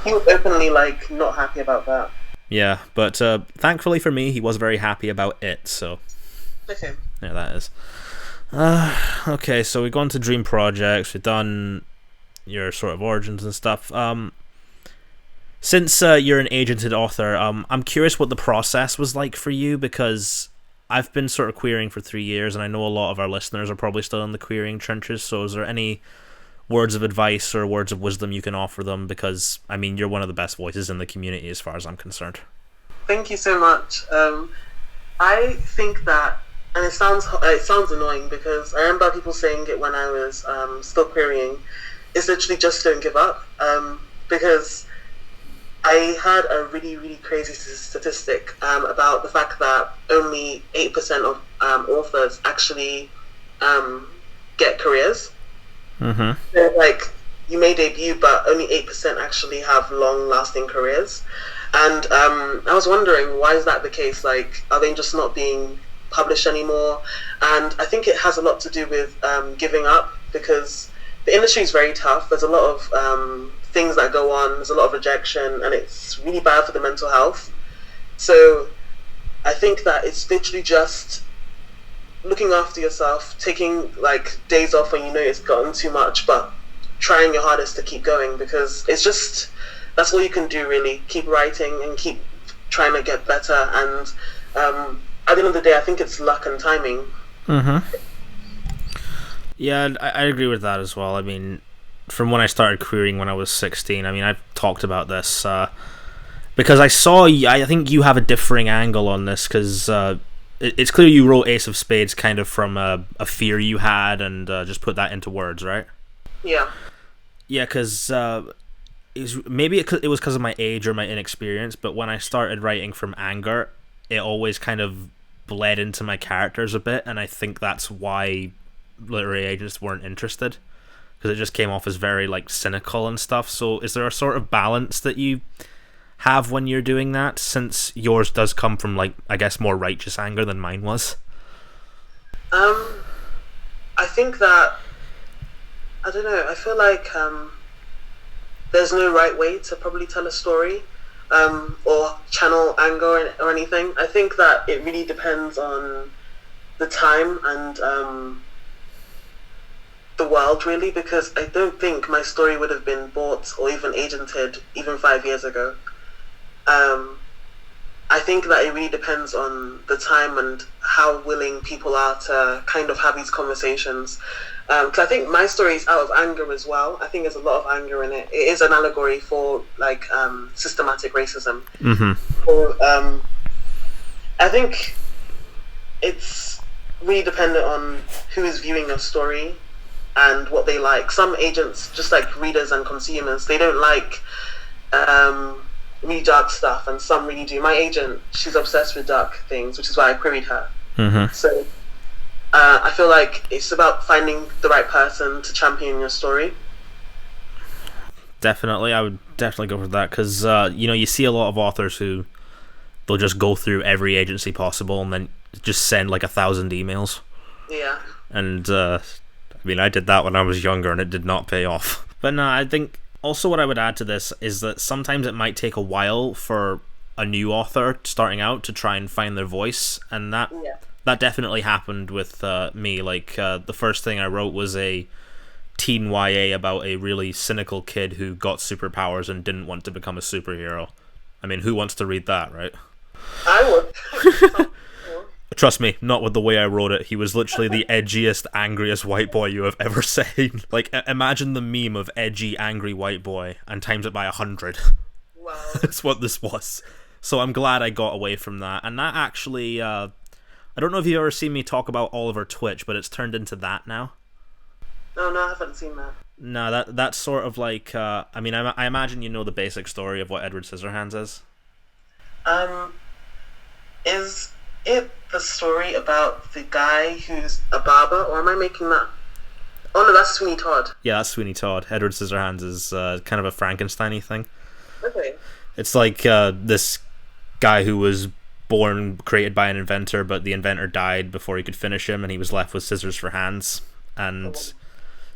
He was openly like not happy about that. Yeah, but thankfully for me, he was very happy about it. So, Okay. yeah, that is. Okay, so we've gone to dream projects. We've done your sort of origins and stuff. Since you're an agented author, I'm curious what the process was like for you, because I've been sort of querying for 3 years, and I know a lot of our listeners are probably still in the querying trenches. So is there any words of advice or words of wisdom you can offer them? Because, I mean, you're one of the best voices in the community as far as I'm concerned. Thank you so much. I think that, and it sounds annoying because I remember people saying it when I was still querying. It's literally just don't give up. Because I heard a really, really crazy statistic about the fact that only 8% of authors actually get careers. Mm-hmm. So, like, you may debut, but only 8% actually have long-lasting careers. And I was wondering, why is that the case? Like, are they just not being published anymore? And I think it has a lot to do with giving up, because the industry is very tough. There's a lot of things that go on. There's a lot of rejection, and it's really bad for the mental health. So I think that it's literally just looking after yourself, taking like days off when you know it's gotten too much, but trying your hardest to keep going, because it's just, that's all you can do really. Keep writing and keep trying to get better. And at the end of the day, I think it's luck and timing. Mm-hmm. Yeah, I agree with that as well. I mean, from when I started querying when I was 16, I mean, I've talked about this because I think you have a differing angle on this, because it's clear you wrote Ace of Spades kind of from a fear you had, and just put that into words, right? Yeah. Yeah, because maybe it was because of my age or my inexperience, but when I started writing from anger, it always kind of bled into my characters a bit, and I think that's why literary agents weren't interested, because it just came off as very like cynical and stuff. So is there a sort of balance that you have when you're doing that, since yours does come from, like, I guess, more righteous anger than mine was? I think that, I don't know, I feel like there's no right way to probably tell a story or channel anger or anything. I think that it really depends on the time and the world, really, because I don't think my story would have been bought or even agented even 5 years ago. I think that it really depends on the time and how willing people are to kind of have these conversations. Because I think my story is out of anger as well. I think there's a lot of anger in it. It is an allegory for like systematic racism. Or, I think it's really dependent on who is viewing your story and what they like. Some agents, just like readers and consumers, they don't like really dark stuff, and some really do. My agent, she's obsessed with dark things, which is why I queried her. So I feel like it's about finding the right person to champion your story. Definitely, I would definitely go for that, because you see a lot of authors who they'll just go through every agency possible and then just send like 1,000 emails. Yeah. And I did that when I was younger, and it did not pay off. But no, I think also what I would add to this is that sometimes it might take a while for a new author starting out to try and find their voice, and that definitely happened with me. Like the first thing I wrote was a teen YA about a really cynical kid who got superpowers and didn't want to become a superhero. I mean, who wants to read that, right? I would. Trust me, not with the way I wrote it. He was literally the edgiest, angriest white boy you have ever seen. Like, imagine the meme of edgy, angry white boy and times it by 100. Wow. That's what this was. So I'm glad I got away from that. And that actually, I don't know if you've ever seen me talk about Oliver Twitch, but it's turned into that now. No, I haven't seen that. No, that's sort of like, I imagine you know the basic story of what Edward Scissorhands is. Is it the story about the guy who's a barber, or am I making that? Oh no, that's Sweeney Todd. Yeah, that's Sweeney Todd. Edward Scissorhands is kind of a Frankenstein-y thing. Okay. It's like this guy who was created by an inventor, but the inventor died before he could finish him, and he was left with scissors for hands. And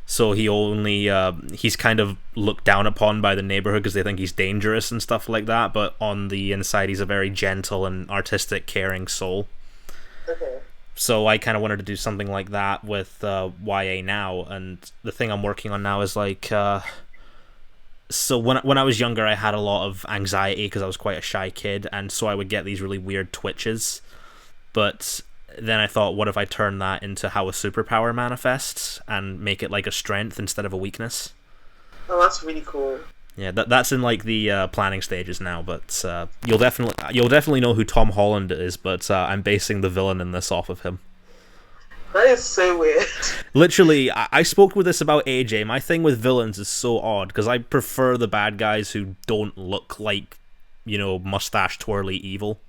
so he's kind of looked down upon by the neighborhood because they think he's dangerous and stuff like that, but on the inside he's a very gentle and artistic, caring soul. Okay. So I kind of wanted to do something like that with YA now, and the thing I'm working on now is like... So when I was younger, I had a lot of anxiety because I was quite a shy kid, and so I would get these really weird twitches. But then I thought, what if I turn that into how a superpower manifests and make it like a strength instead of a weakness? Oh, that's really cool. Yeah, that's in like the planning stages now. But you'll definitely know who Tom Holland is. But I'm basing the villain in this off of him. That is so weird. Literally, I spoke with this about AJ. My thing with villains is so odd, because I prefer the bad guys who don't look like, mustache twirly evil.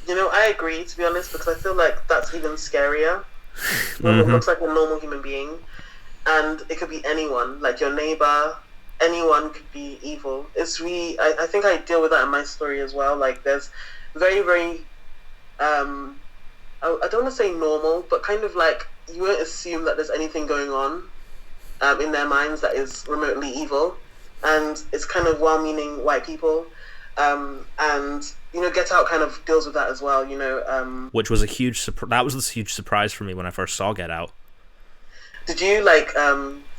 I agree, to be honest, because I feel like that's even scarier. When it looks like a normal human being. And it could be anyone, like your neighbor. Anyone could be evil. It's really... I think I deal with that in my story as well. Like, there's very, very... I don't want to say normal, but kind of like you won't assume that there's anything going on in their minds that is remotely evil, and it's kind of well-meaning white people, and Get Out kind of deals with that as well. Which was a huge that was a huge surprise for me when I first saw Get Out. Did you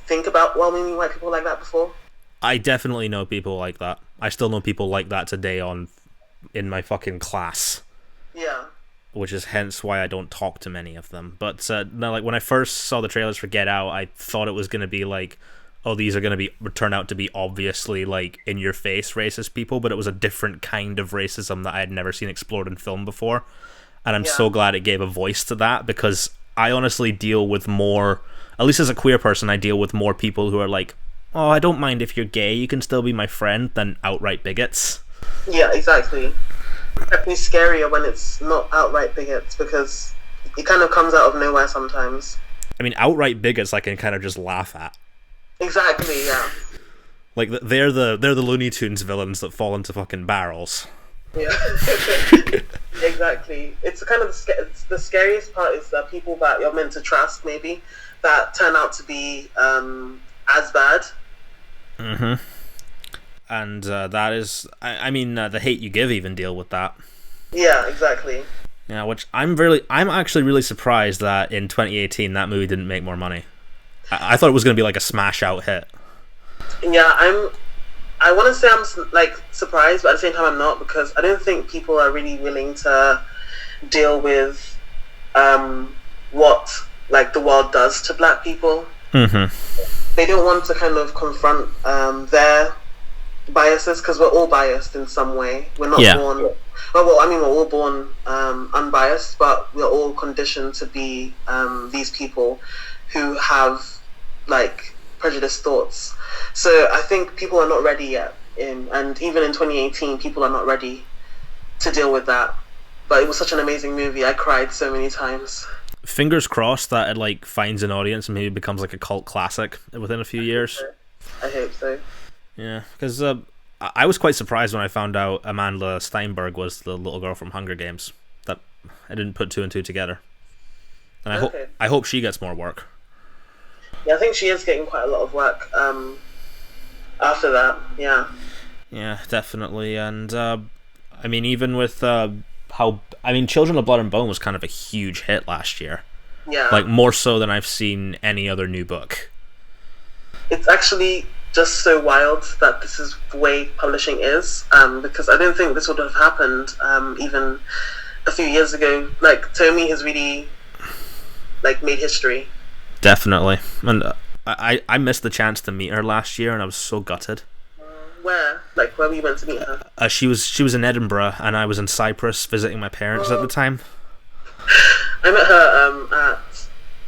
think about well-meaning white people like that before? I definitely know people like that. I still know people like that today in my fucking class. Yeah. Which is hence why I don't talk to many of them. But no, like when I first saw the trailers for Get Out, I thought it was going to be like, oh, these are going to turn out to be obviously like in your face racist people, but it was a different kind of racism that I had never seen explored in film before. And I'm so glad it gave a voice to that, because I honestly deal with more, at least as a queer person, I deal with more people who are like, oh, I don't mind if you're gay, you can still be my friend, than outright bigots. Yeah, exactly. It's definitely scarier when it's not outright bigots, because it kind of comes out of nowhere sometimes. I mean, outright bigots I can kind of just laugh at. Exactly, yeah. Like, they're the Looney Tunes villains that fall into fucking barrels. Yeah. Exactly. It's kind of the scariest part is the people that you're meant to trust, maybe, that turn out to be as bad. Mm-hmm. And that is, the Hate You Give even deal with that. Yeah, exactly. Yeah, which I'm actually really surprised that in 2018 that movie didn't make more money. I thought it was going to be like a smash out hit. Yeah, I want to say I'm surprised, but at the same time I'm not, because I don't think people are really willing to deal with what the world does to black people. They don't want to kind of confront their biases, because we're all biased in some way. We're not born. Well, I mean, we're all born unbiased, but we're all conditioned to be these people who have like prejudiced thoughts. So I think people are not ready yet, and even in 2018, people are not ready to deal with that. But it was such an amazing movie. I cried so many times. Fingers crossed that it like finds an audience and maybe becomes like a cult classic within a few years. I hope so. Yeah, because I was quite surprised when I found out Amanda Steinberg was the little girl from Hunger Games. That I didn't put two and two together. And I hope she gets more work. Yeah, I think she is getting quite a lot of work after that. Yeah. Yeah, definitely. And I mean, even with Children of Blood and Bone was kind of a huge hit last year. Yeah. Like more so than I've seen any other new book. It's actually just so wild that this is the way publishing is, because I don't think this would have happened even a few years ago. Like, Tomi has really like made history. Definitely. And I missed the chance to meet her last year, and I was so gutted. Where? Like, where were you meant to meet her? She was in Edinburgh, and I was in Cyprus visiting my parents at the time. I met her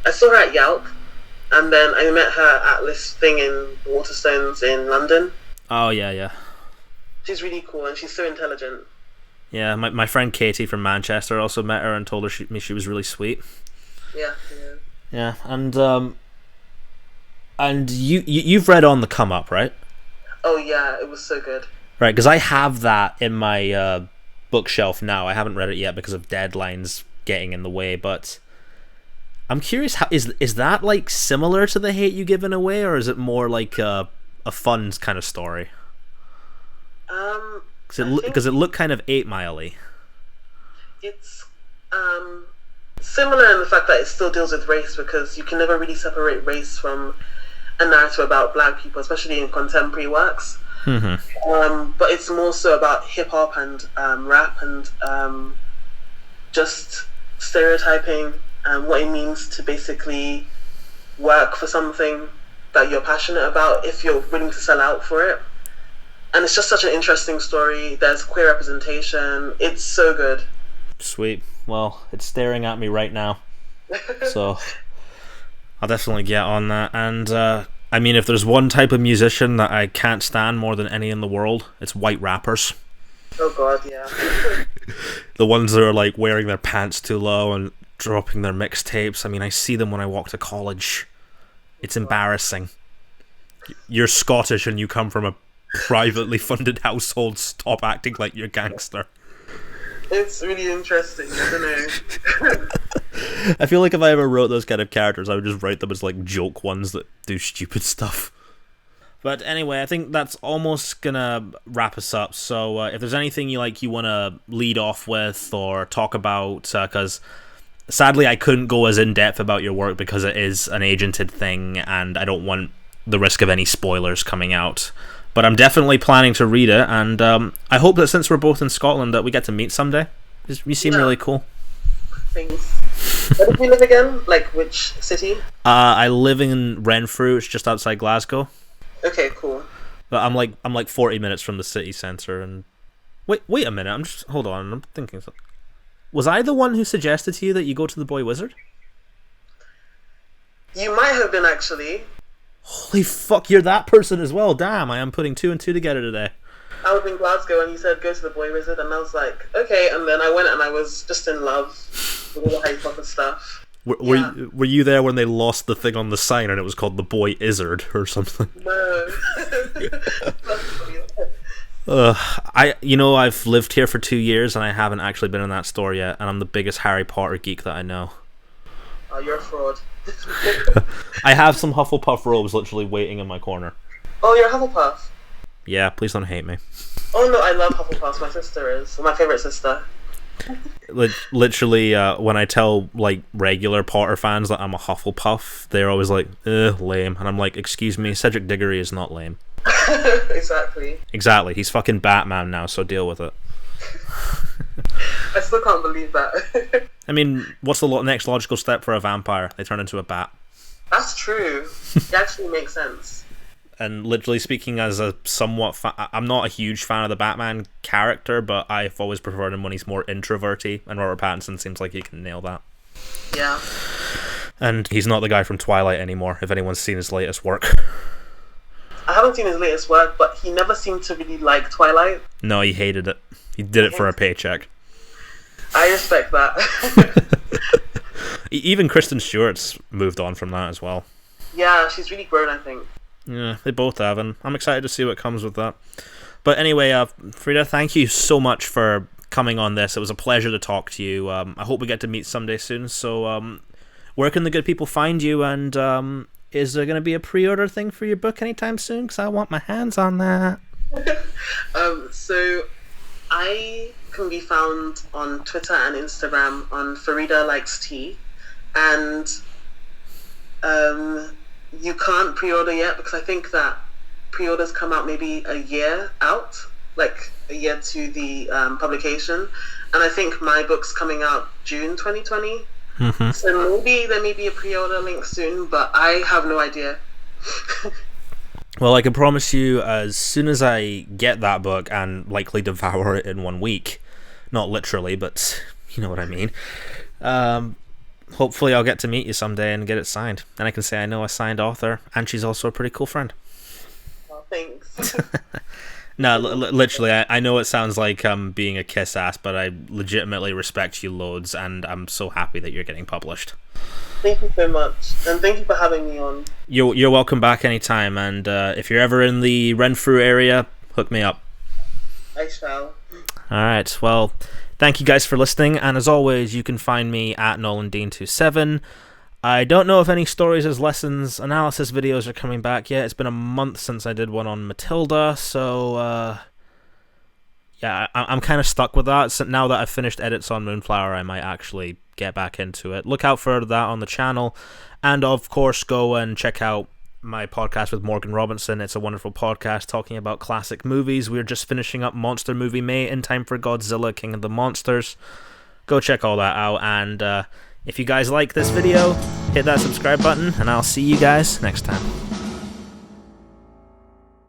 I saw her at Yelp, and then I met her at this thing in Waterstones in London. Oh, yeah. She's really cool, and she's so intelligent. Yeah, my friend Katie from Manchester also met her and told her she was really sweet. Yeah. Yeah, and you've read On the Come Up, right? Oh yeah, it was so good. Right, because I have that in my bookshelf now. I haven't read it yet because of deadlines getting in the way, but I'm curious, how is that like similar to The Hate You Given Away, or is it more like a fun kind of story? Because it looked kind of 8 Mile-y. It's similar in the fact that it still deals with race, because you can never really separate race from a narrative about black people, especially in contemporary works. But it's more so about hip hop and rap and just stereotyping and what it means to basically work for something that you're passionate about if you're willing to sell out for it. And it's just such an interesting story. There's queer representation. It's so good. Sweet. Well, it's staring at me right now. So I'll definitely get on that. And I mean, if there's one type of musician that I can't stand more than any in the world, it's white rappers. Oh god, yeah. The ones that are like wearing their pants too low and dropping their mixtapes. I mean, I see them when I walk to college. It's embarrassing. You're Scottish and you come from a privately funded household. Stop acting like you're gangster. It's really interesting, I don't know. I feel like if I ever wrote those kind of characters, I would just write them as like joke ones that do stupid stuff. But anyway, I think that's almost gonna wrap us up. So if there's anything you want to lead off with or talk about, because sadly I couldn't go as in depth about your work because it is an agented thing, and I don't want the risk of any spoilers coming out. But I'm definitely planning to read it, and I hope that since we're both in Scotland that we get to meet someday. You seem really cool. Thanks. Where did you live again? Like, which city? I live in Renfrew. It's just outside Glasgow. Okay, cool. But I'm like 40 minutes from the city centre. And wait a minute. Hold on. I'm thinking something. Was I the one who suggested to you that you go to the Boy Wizard? You might have been, actually. Holy fuck, you're that person as well. Damn, I am putting two and two together today. I was in Glasgow and you said go to the Boy Wizard, and I was like, okay, and then I went and I was just in love with all the Harry Potter stuff. Were you there when they lost the thing on the sign and it was called the Boy Izzard or something? No. I've lived here for 2 years and I haven't actually been in that store yet, and I'm the biggest Harry Potter geek that I know. Oh, you're a fraud. I have some Hufflepuff robes literally waiting in my corner. Oh, you're a Hufflepuff? Yeah, please don't hate me. Oh no, I love Hufflepuffs. My sister is. My favourite sister. Literally, when I tell like regular Potter fans that I'm a Hufflepuff, they're always like, lame. And I'm like, excuse me, Cedric Diggory is not lame. Exactly, he's fucking Batman now, so deal with it. I still can't believe that. I mean, what's the next logical step for a vampire? They turn into a bat. That's true. It actually makes sense. And literally speaking, as a somewhat I'm not a huge fan of the Batman character, but I've always preferred him when he's more introverty, and Robert Pattinson seems like he can nail that. Yeah. And he's not the guy from Twilight anymore, if anyone's seen his latest work. I haven't seen his latest work, but he never seemed to really like Twilight. No, he hated it. He did it for a paycheck. I respect that. Even Kristen Stewart's moved on from that as well. Yeah, she's really grown, I think. Yeah, they both have, and I'm excited to see what comes with that. But anyway, Faridah, thank you so much for coming on this. It was a pleasure to talk to you. I hope we get to meet someday soon. So, where can the good people find you? And is there going to be a pre-order thing for your book anytime soon? Because I want my hands on that. So, I can be found on Twitter and Instagram on Faridah Likes Tea, and you can't pre-order yet because I think that pre-orders come out maybe a year out, like a year to the publication, and I think my book's coming out June 2020. Mm-hmm. So maybe there may be a pre-order link soon, but I have no idea. Well, I can promise you, as soon as I get that book and likely devour it in 1 week, not literally, but you know what I mean, hopefully I'll get to meet you someday and get it signed. And I can say I know a signed author, and she's also a pretty cool friend. Oh, thanks. No, literally, I know it sounds like I'm being a kiss-ass, but I legitimately respect you loads, and I'm so happy that you're getting published. Thank you so much, and thank you for having me on. You're welcome back anytime, and if you're ever in the Renfrew area, hook me up. I shall. Alright, well, thank you guys for listening, and as always, you can find me at NolanDean27. I don't know if any stories as lessons analysis videos are coming back yet. It's been a month since I did one on Matilda, so yeah, I'm kind of stuck with that. So now that I've finished edits on Moonflower, I might actually get back into it. Look out for that on the channel, and of course go and check out my podcast with Morgan Robinson. It's a wonderful podcast talking about classic movies. We're just finishing up Monster Movie May in time for Godzilla King of the Monsters. Go check all that out, and if you guys like this video, hit that subscribe button, and I'll see you guys next time.